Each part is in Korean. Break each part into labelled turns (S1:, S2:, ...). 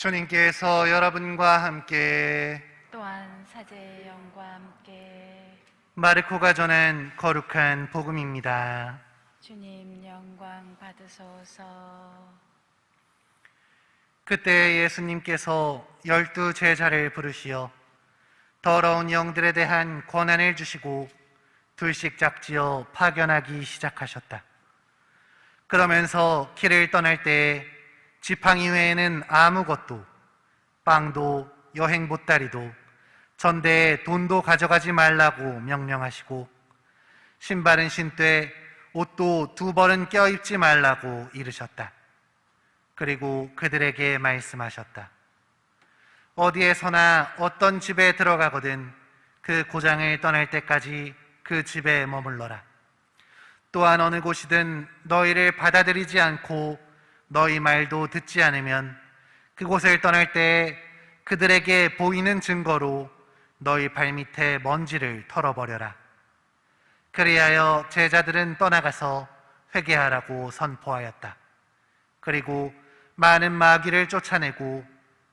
S1: 주님께서 여러분과 함께
S2: 또한 사제의 영과 함께
S1: 마르코가 전한 거룩한 복음입니다.
S2: 주님 영광 받으소서.
S1: 그때 예수님께서 12 제자를 부르시어 더러운 영들에 대한 권한을 주시고 둘씩 짝지어 파견하기 시작하셨다. 그러면서 길을 떠날 때에 지팡이 외에는 아무것도, 빵도 여행 보따리도 전대에 돈도 가져가지 말라고 명령하시고 신발은 신되 옷도 2벌은 껴입지 말라고 이르셨다. 그리고 그들에게 말씀하셨다. 어디에서나 어떤 집에 들어가거든 그 고장을 떠날 때까지 그 집에 머물러라. 또한 어느 곳이든 너희를 받아들이지 않고 너희 말도 듣지 않으면 그곳을 떠날 때 그들에게 보이는 증거로 너희 발밑에 먼지를 털어버려라. 그리하여 제자들은 떠나가서 회개하라고 선포하였다. 그리고 많은 마귀를 쫓아내고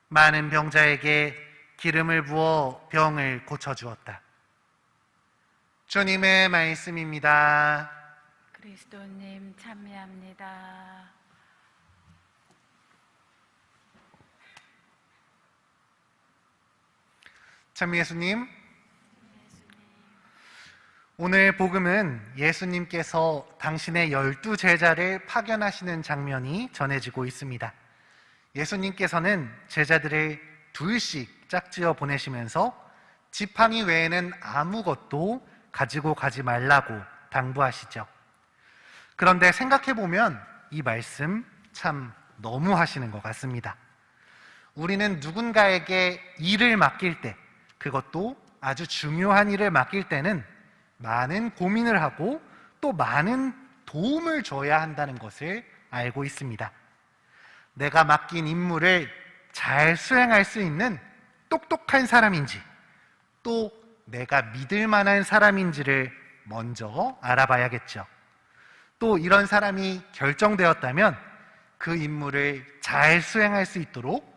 S1: 많은 병자에게 기름을 부어 병을 고쳐주었다. 주님의 말씀입니다.
S2: 그리스도님 참여합니다.
S1: 참 예수님, 오늘 복음은 예수님께서 당신의 12 제자를 파견하시는 장면이 전해지고 있습니다. 예수님께서는 제자들을 둘씩 짝지어 보내시면서 지팡이 외에는 아무것도 가지고 가지 말라고 당부하시죠. 그런데 생각해보면 이 말씀 참 너무 하시는 것 같습니다. 우리는 누군가에게 일을 맡길 때, 그것도 아주 중요한 일을 맡길 때는 많은 고민을 하고 또 많은 도움을 줘야 한다는 것을 알고 있습니다. 내가 맡긴 임무를 잘 수행할 수 있는 똑똑한 사람인지 또 내가 믿을 만한 사람인지를 먼저 알아봐야겠죠. 또 이런 사람이 결정되었다면 그 임무를 잘 수행할 수 있도록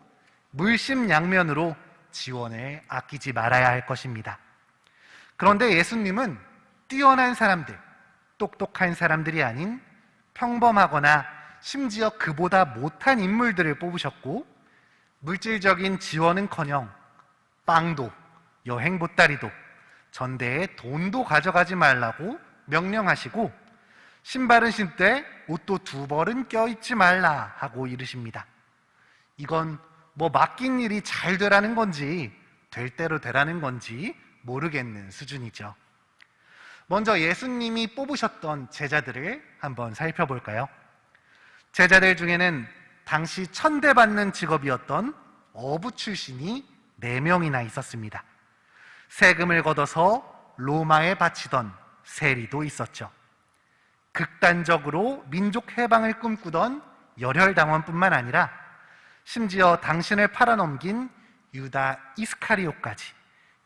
S1: 물심양면으로 지원을 아끼지 말아야 할 것입니다. 그런데 예수님은 뛰어난 사람들, 똑똑한 사람들이 아닌 평범하거나 심지어 그보다 못한 인물들을 뽑으셨고 물질적인 지원은커녕 빵도, 여행 보따리도, 전대에 돈도 가져가지 말라고 명령하시고 신발은 신되 옷도 2벌은 껴입지 말라 하고 이르십니다. 이건 맡긴 일이 잘 되라는 건지 될 대로 되라는 건지 모르겠는 수준이죠. 먼저 예수님이 뽑으셨던 제자들을 한번 살펴볼까요? 제자들 중에는 당시 천대받는 직업이었던 어부 출신이 4명이나 있었습니다. 세금을 걷어서 로마에 바치던 세리도 있었죠. 극단적으로 민족 해방을 꿈꾸던 열혈당원뿐만 아니라 심지어 당신을 팔아넘긴 유다 이스카리옷까지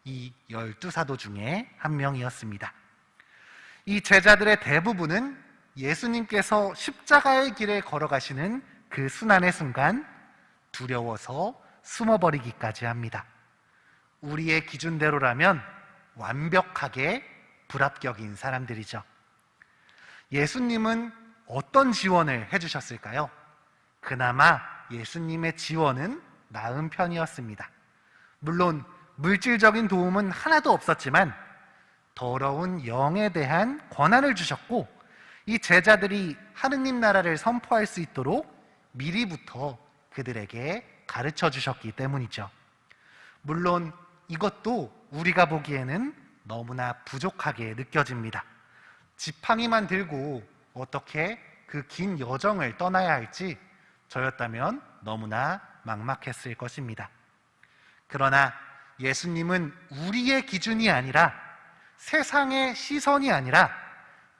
S1: 이 12사도 중에 한 명이었습니다. 이 제자들의 대부분은 예수님께서 십자가의 길에 걸어가시는 그 순환의 순간 두려워서 숨어버리기까지 합니다. 우리의 기준대로라면 완벽하게 불합격인 사람들이죠. 예수님은 어떤 지원을 해주셨을까요? 그나마 예수님의 지원은 나은 편이었습니다. 물론 물질적인 도움은 하나도 없었지만 더러운 영에 대한 권한을 주셨고 이 제자들이 하느님 나라를 선포할 수 있도록 미리부터 그들에게 가르쳐 주셨기 때문이죠. 물론 이것도 우리가 보기에는 너무나 부족하게 느껴집니다. 지팡이만 들고 어떻게 그 긴 여정을 떠나야 할지 저였다면 너무나 막막했을 것입니다. 그러나 예수님은 우리의 기준이 아니라 세상의 시선이 아니라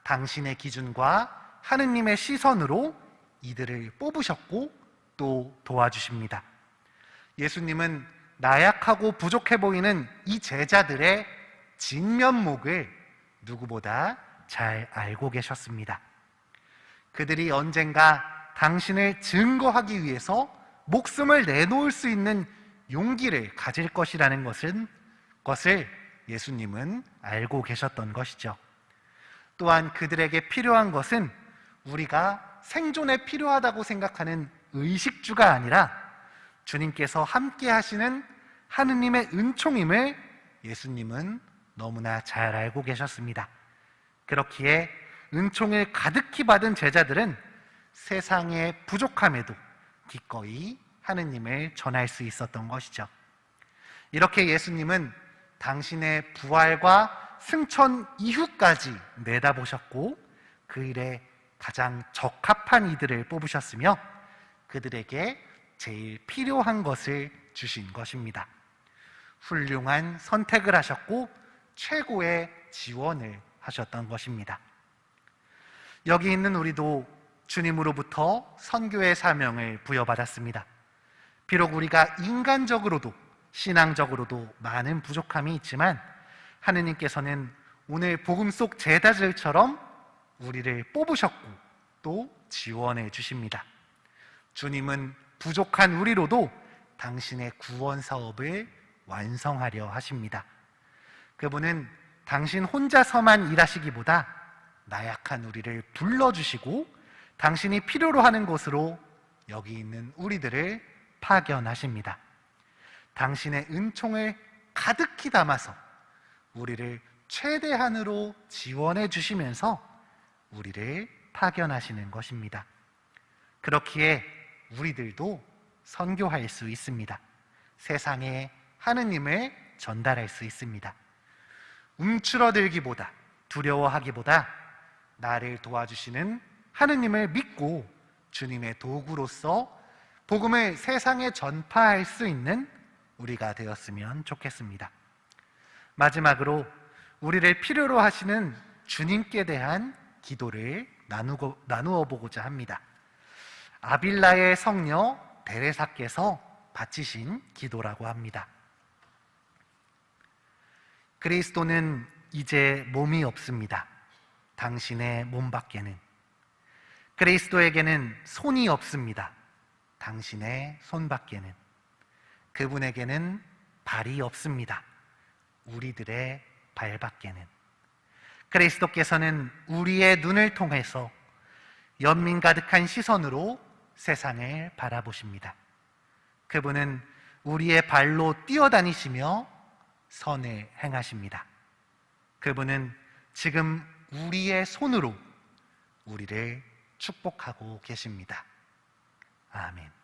S1: 당신의 기준과 하느님의 시선으로 이들을 뽑으셨고 또 도와주십니다. 예수님은 나약하고 부족해 보이는 이 제자들의 진면목을 누구보다 잘 알고 계셨습니다. 그들이 언젠가 당신을 증거하기 위해서 목숨을 내놓을 수 있는 용기를 가질 것이라는 것을 예수님은 알고 계셨던 것이죠. 또한 그들에게 필요한 것은 우리가 생존에 필요하다고 생각하는 의식주가 아니라 주님께서 함께 하시는 하느님의 은총임을 예수님은 너무나 잘 알고 계셨습니다. 그렇기에 은총을 가득히 받은 제자들은 세상의 부족함에도 기꺼이 하느님을 전할 수 있었던 것이죠. 이렇게 예수님은 당신의 부활과 승천 이후까지 내다보셨고 그 일에 가장 적합한 이들을 뽑으셨으며 그들에게 제일 필요한 것을 주신 것입니다. 훌륭한 선택을 하셨고 최고의 지원을 하셨던 것입니다. 여기 있는 우리도 주님으로부터 선교의 사명을 부여받았습니다. 비록 우리가 인간적으로도 신앙적으로도 많은 부족함이 있지만 하느님께서는 오늘 복음 속 제자들처럼 우리를 뽑으셨고 또 지원해 주십니다. 주님은 부족한 우리로도 당신의 구원 사업을 완성하려 하십니다. 그분은 당신 혼자서만 일하시기보다 나약한 우리를 불러주시고 당신이 필요로 하는 곳으로 여기 있는 우리들을 파견하십니다. 당신의 은총을 가득히 담아서 우리를 최대한으로 지원해 주시면서 우리를 파견하시는 것입니다. 그렇기에 우리들도 선교할 수 있습니다. 세상에 하느님을 전달할 수 있습니다. 움츠러들기보다 두려워하기보다 나를 도와주시는 하느님을 믿고 주님의 도구로서 복음을 세상에 전파할 수 있는 우리가 되었으면 좋겠습니다. 마지막으로 우리를 필요로 하시는 주님께 대한 기도를 나누어 보고자 합니다. 아빌라의 성녀 데레사께서 바치신 기도라고 합니다. 그리스도는 이제 몸이 없습니다. 당신의 몸 밖에는. 그리스도에게는 손이 없습니다. 당신의 손 밖에는. 그분에게는 발이 없습니다. 우리들의 발 밖에는. 그리스도께서는 우리의 눈을 통해서 연민 가득한 시선으로 세상을 바라보십니다. 그분은 우리의 발로 뛰어다니시며 선을 행하십니다. 그분은 지금 우리의 손으로 우리를 축복하고 계십니다. 아멘.